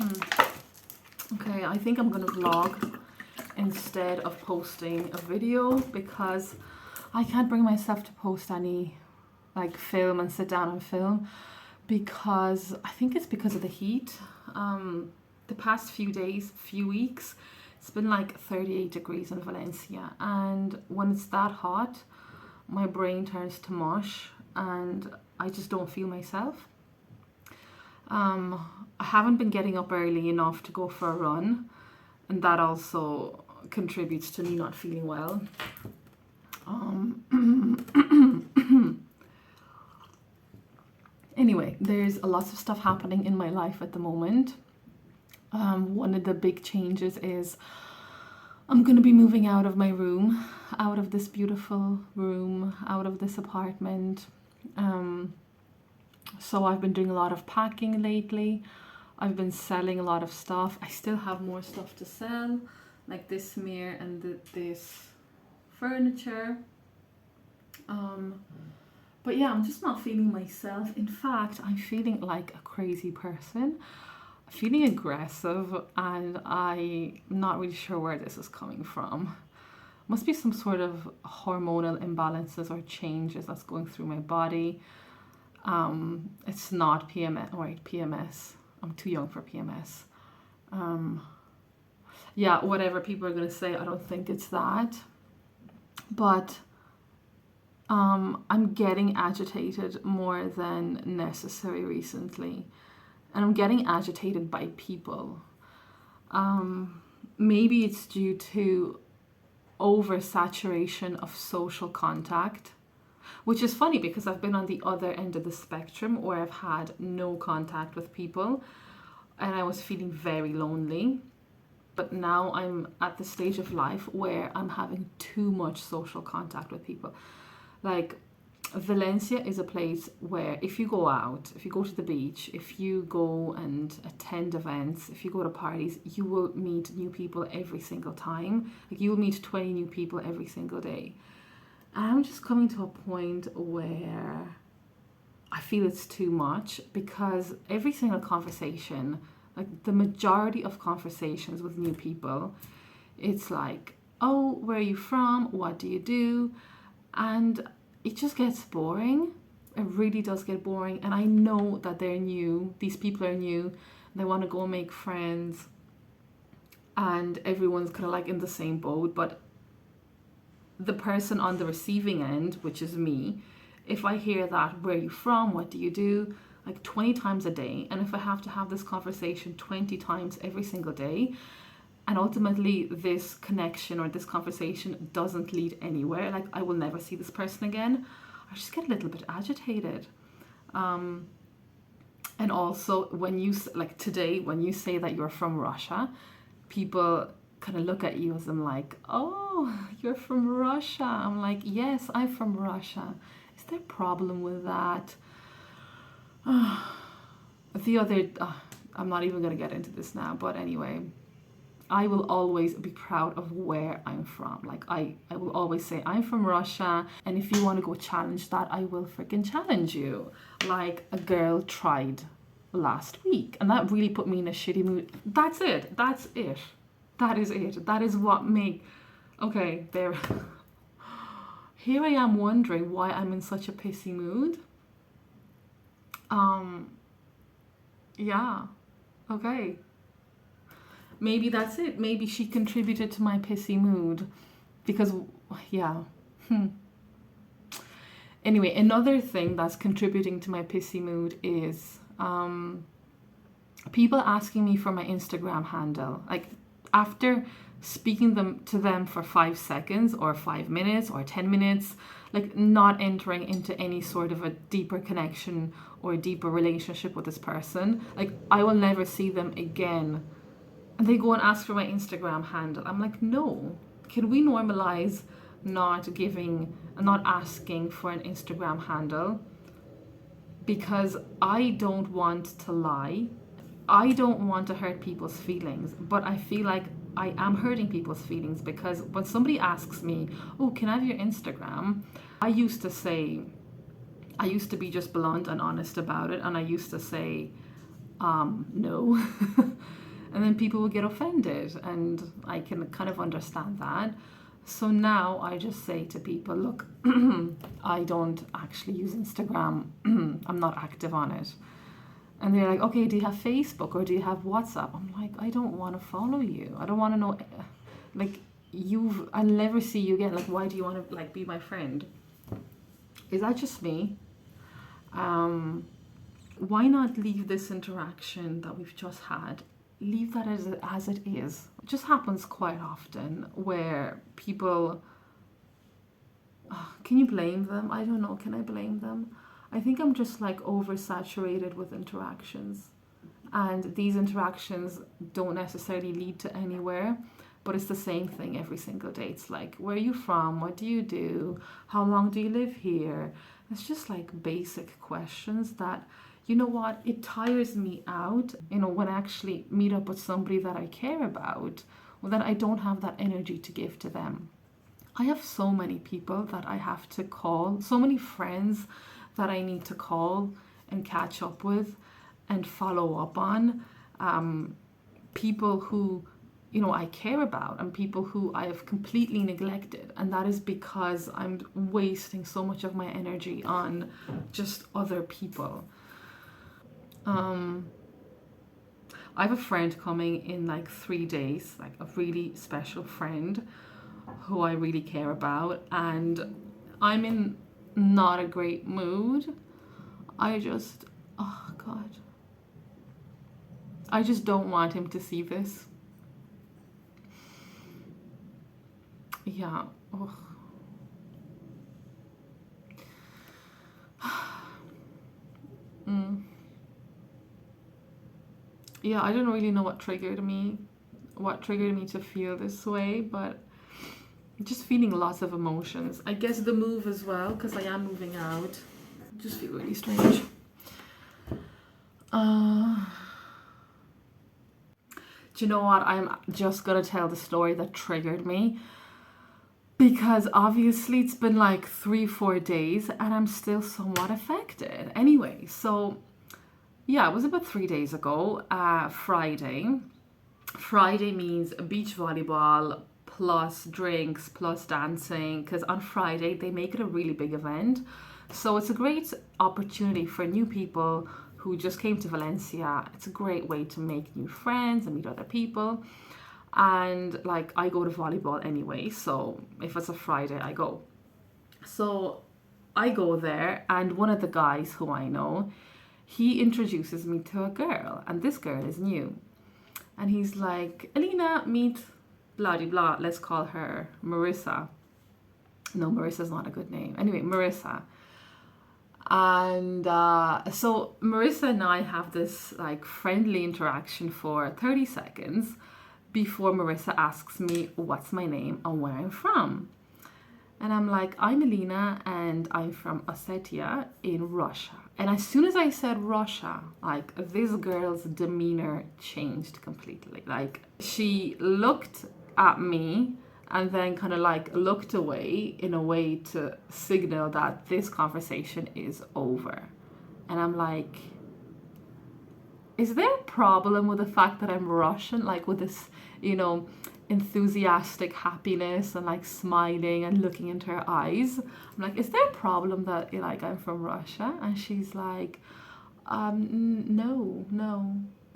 Okay, I think I'm gonna vlog instead of posting a video because I can't bring myself to post any like film and sit down and film, because I think it's because of the heat. The past few weeks, it's been like 38 degrees in Valencia, and when it's that hot, my brain turns to mush and I just don't feel myself. I haven't been getting up early enough to go for a run, and that also contributes to me not feeling well. Anyway, there's lots of stuff happening in my life at the moment. One of the big changes is I'm going to be moving out of my room, out of this beautiful room, out of this apartment. So I've been doing a lot of packing lately. I've been selling a lot of stuff. I still have more stuff to sell, like this mirror and this furniture. But yeah, I'm just not feeling myself. In fact, I'm feeling like a crazy person, feeling aggressive, and I'm not really sure where this is coming from. Must be some sort of hormonal imbalances or changes that's going through my body. It's not PMS, right? PMS. I'm too young for PMS. Yeah, whatever people are going to say, I don't think it's that. But I'm getting agitated more than necessary recently. And I'm getting agitated by people. Maybe it's due to oversaturation of social contact, which is funny because I've been on the other end of the spectrum where I've had no contact with people and I was feeling very lonely. But now I'm at the stage of life where I'm having too much social contact with people. Like, Valencia is a place where if you go out, if you go to the beach, if you go and attend events, if you go to parties, you will meet new people every single time. Like, you will meet 20 new people every single day. And I'm just coming to a point where I feel it's too much, because every single conversation, like the majority of conversations with new people, it's like, oh, where are you from? What do you do? And it just gets boring. It really does get boring. And I know that they're new. These people are new. They want to go make friends. And everyone's kind of like in the same boat. But the person on the receiving end, which is me, if I hear that, where are you from? What do you do? Like 20 times a day. And if I have to have this conversation 20 times every single day, and ultimately this connection or this conversation doesn't lead anywhere, like I will never see this person again, I just get a little bit agitated. And also when you, like today, when you say that you're from Russia, people kind of look at you as I'm like, oh, you're from Russia. I'm like, yes, I'm from Russia. Is there a problem with that? I'm not even going to get into this now, but anyway, I will always be proud of where I'm from. Like, I will always say I'm from Russia, and if you want to go challenge that, I will freaking challenge you. Like, a girl tried last week, and that really put me in a shitty mood. That's it. That is it. That is what okay, there. Here I am wondering why I'm in such a pissy mood. Yeah, okay. Maybe that's it. Maybe she contributed to my pissy mood because, yeah. Anyway, another thing that's contributing to my pissy mood is people asking me for my Instagram handle. Like, after speaking to them for 5 seconds or 5 minutes or 10 minutes, like not entering into any sort of a deeper connection or a deeper relationship with this person, like I will never see them again. And they go and ask for my Instagram handle. I'm like, no, can we normalize not asking for an Instagram handle? Because I don't want to lie. I don't want to hurt people's feelings, but I feel like I am hurting people's feelings, because when somebody asks me, oh, can I have your Instagram? I used to be just blunt and honest about it, and I used to say, no. And then people will get offended, and I can kind of understand that. So now I just say to people, look, I don't actually use Instagram. I'm not active on it. And they're like, okay, do you have Facebook or do you have WhatsApp? I'm like, I don't want to follow you. I don't want to know, like, I'll never see you again. Like, why do you want to, like, be my friend? Is that just me? Why not leave this interaction that we've just had, leave that as it is? It just happens quite often where people, can you blame them? I don't know, can I blame them? I think I'm just like oversaturated with interactions, and these interactions don't necessarily lead to anywhere, but it's the same thing every single day. It's like, where are you from? What do you do? How long do you live here? It's just like basic questions that, you know what, it tires me out. You know, when I actually meet up with somebody that I care about, well, then I don't have that energy to give to them. I have so many people that I have to call, so many friends that I need to call and catch up with and follow up on. People who, you know, I care about, and people who I have completely neglected. And that is because I'm wasting so much of my energy on just other people. I have a friend coming in like 3 days, like a really special friend who I really care about, and I'm in not a great mood. Oh God, I just don't want him to see this. Yeah. Ugh. Yeah, I don't really know what triggered me to feel this way, but just feeling lots of emotions. I guess the move as well, because I am moving out. I just feel really strange. Do you know what? I'm just gonna tell the story that triggered me, because obviously it's been like 3-4 days and I'm still somewhat affected. Anyway, so yeah, it was about 3 days ago, Friday. Friday means beach volleyball plus drinks plus dancing, because on Friday they make it a really big event. So it's a great opportunity for new people who just came to Valencia. It's a great way to make new friends and meet other people. And like, I go to volleyball anyway, so if it's a Friday, I go. So I go there, and one of the guys who I know, he introduces me to a girl, and this girl is new. And he's like, Alina, meet blah de blah, let's call her Marissa. No, Marissa's not a good name. Anyway, Marissa. And so Marissa and I have this like friendly interaction for 30 seconds before Marissa asks me what's my name and where I'm from. And I'm like, I'm Alina and I'm from Ossetia in Russia. And as soon as I said Russia, like, this girl's demeanor changed completely. Like, she looked at me and then kind of like looked away in a way to signal that this conversation is over. And I'm like, is there a problem with the fact that I'm Russian? Like, with this, you know, enthusiastic happiness and like smiling and looking into her eyes. I'm like, is there a problem that like I'm from Russia? And she's like, no.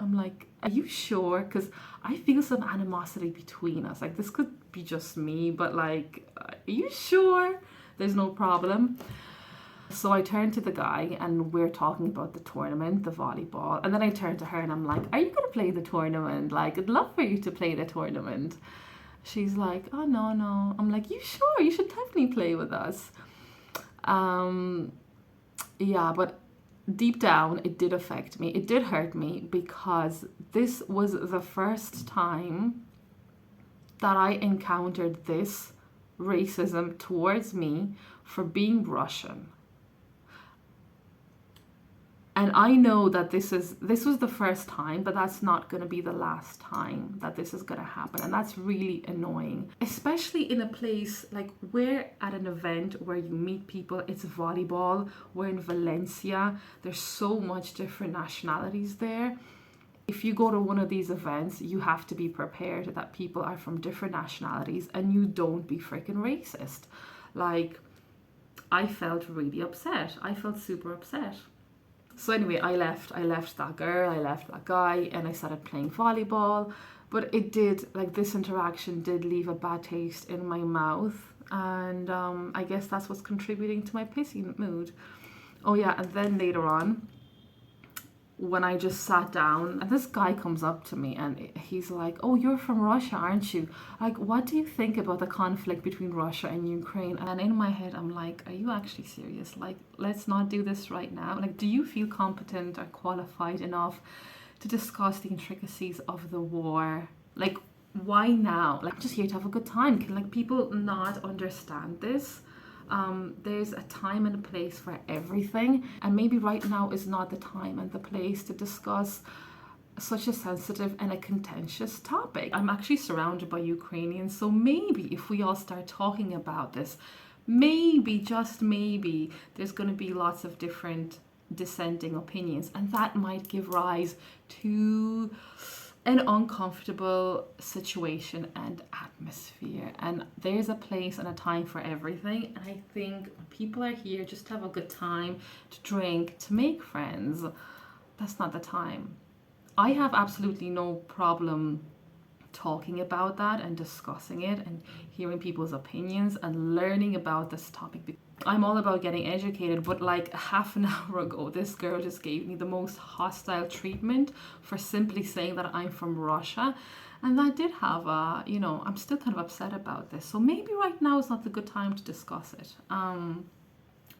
I'm like, are you sure? Because I feel some animosity between us. Like, this could be just me, but like, are you sure there's no problem? So I turned to the guy and we're talking about the tournament, the volleyball. And then I turned to her and I'm like, are you going to play the tournament? Like, I'd love for you to play the tournament. She's like, oh, no. I'm like, you sure? You should definitely play with us. Yeah, but deep down, it did affect me. It did hurt me, because this was the first time that I encountered this racism towards me for being Russian. And I know that this was the first time, but that's not going to be the last time that this is going to happen. And that's really annoying, especially in a place like, we're at an event where you meet people. It's volleyball. We're in Valencia. There's so much different nationalities there. If you go to one of these events, you have to be prepared that people are from different nationalities and you don't be freaking racist. Like, I felt really upset. I felt super upset. So anyway, I left that girl, I left that guy, and I started playing volleyball. But it did, like, this interaction did leave a bad taste in my mouth. And I guess that's what's contributing to my pissy mood. Oh yeah, and then later on, when I just sat down, and this guy comes up to me and he's like, "Oh, you're from Russia, aren't you? Like, what do you think about the conflict between Russia and Ukraine?" And in my head, I'm like, "Are you actually serious? Like, let's not do this right now. Like, do you feel competent or qualified enough to discuss the intricacies of the war? Like, why now? Like, I'm just here to have a good time. Can, like, people not understand this? There's a time and a place for everything, and maybe right now is not the time and the place to discuss such a sensitive and a contentious topic. I'm actually surrounded by Ukrainians, so maybe if we all start talking about this, maybe, just maybe, there's going to be lots of different dissenting opinions, and that might give rise to an uncomfortable situation and atmosphere. And there's a place and a time for everything. And I think when people are here just to have a good time, to drink, to make friends, that's not the time. I have absolutely no problem talking about that and discussing it and hearing people's opinions and learning about this topic. I'm all about getting educated, but like half an hour ago, this girl just gave me the most hostile treatment for simply saying that I'm from Russia. And that did have a, I'm still kind of upset about this. So maybe right now is not the good time to discuss it.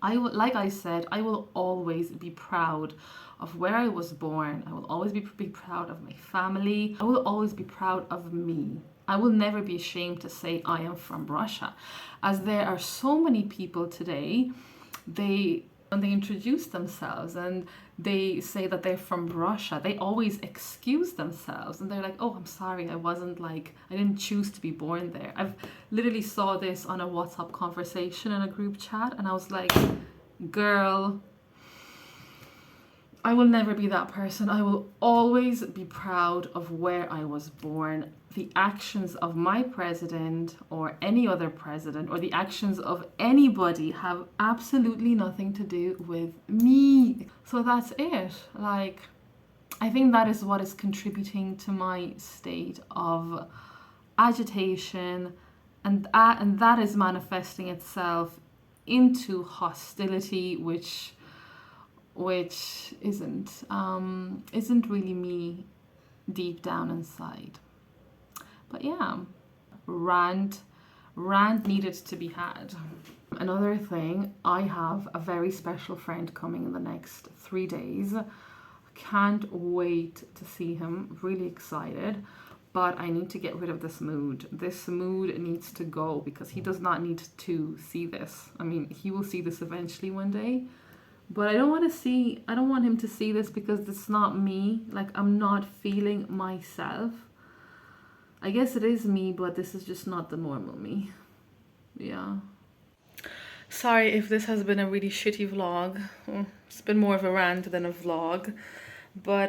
Like I said, I will always be proud of where I was born. I will always be proud of my family. I will always be proud of me. I will never be ashamed to say I am from Russia, as there are so many people today, when they introduce themselves and they say that they're from Russia, they always excuse themselves and they're like, "Oh, I'm sorry, I didn't choose to be born there." I've literally saw this on a WhatsApp conversation in a group chat, and I was like, girl, I will never be that person. I will always be proud of where I was born. The actions of my president or any other president or the actions of anybody have absolutely nothing to do with me. So that's it. Like, I think that is what is contributing to my state of agitation, and that is manifesting itself into hostility, which isn't really me deep down inside. But yeah, rant needed to be had. Another thing, I have a very special friend coming in the next 3 days. Can't wait to see him. Really excited. But I need to get rid of this mood. This mood needs to go because he does not need to see this. I mean, he will see this eventually one day. But I don't want him to see this because it's not me. Like, I'm not feeling myself. I guess it is me, but this is just not the normal me. Yeah. Sorry if this has been a really shitty vlog. It's been more of a rant than a vlog. But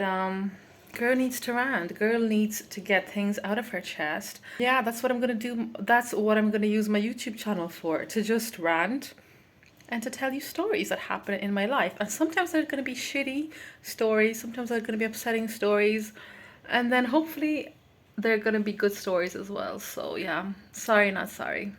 girl needs to rant. Girl needs to get things out of her chest. Yeah, that's what I'm gonna do. That's what I'm gonna use my YouTube channel for. To just rant and to tell you stories that happen in my life. And sometimes they're gonna be shitty stories. Sometimes they're gonna be upsetting stories. And then hopefully they're gonna be good stories as well. So yeah, sorry, not sorry.